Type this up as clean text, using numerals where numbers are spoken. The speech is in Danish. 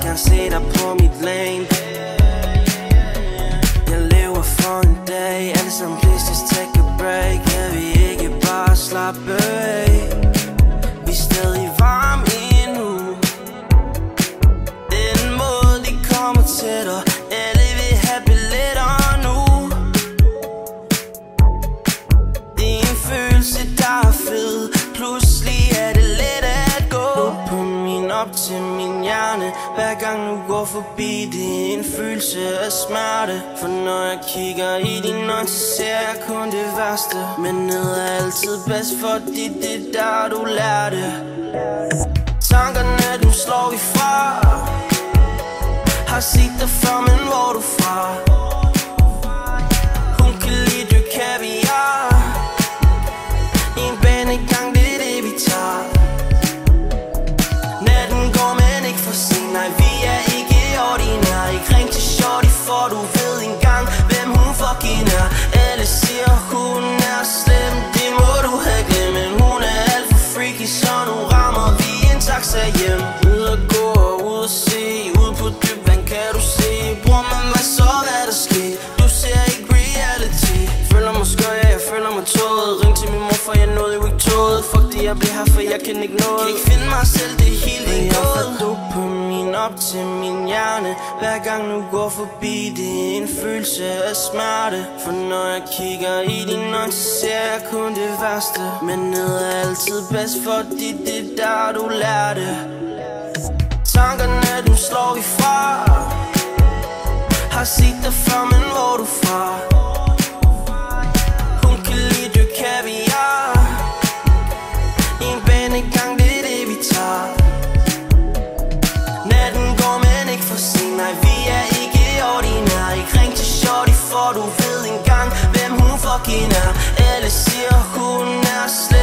gerne se dig på mit lane. Jeg lever for en dag. Alle sammen please just take a break. Kan vi ikke bare slappe af? Vi er stadig varme endnu. Den måde de kommer tættere. Alle vil have billetter nu. Det er en følelse der er fed. Pludselig er det let at gå på min op til min hjerne. Hver gang du går forbi, det er en følelse af smerte. For når jeg kigger i dine øjne, så ser jeg kun det værste. Men ned er altid bedst, fordi det er der du lærte. Tankerne dem slår vi fra. Har set dig før, men hvor er du fra? Hun kan lide du kaviar. En banegang, det er det vi tager. Natten går, men ikke for sent. Nej, vi er ikke ordinære. Ikke ring til shorty, for du ved engang, hvem hun fucking er. Alle siger, hun er slem, det må du have glemt. Men hun er alt for freaky, så nu rammer vi en taxa hjem. Ud at gå og ud at se, ud på dyb vand kan du se. Bror, men hvad så, hvad der sker? Du ser ikke reality. Føler mig skør, ja, jeg føler mig tåget. Ring til min mor, for jeg nåede jo ikke toget. Fuck det, jeg bliver her, for jeg kan ikke nå det. Kan ikke finde mig selv, det er helt ikke gået. Du på min op til min hjerne. Hver gang du går forbi, det er en følelse af smerte. For når jeg kigger i dine øjne, så ser jeg kun det værste. Men ned er altid bedst, fordi det er der du lærte. Tankerne dem slår vi fra. Har set dig før, men hvor er du fra? Hun kan lide du kaviar. En banegang, det er det vi tager. Natten går, men ikke for sent. Nej, vi er ikke ordinære. Ikke ring til shorty, for du ved engang, hvem hun fucking er. Alle siger, hun er slem.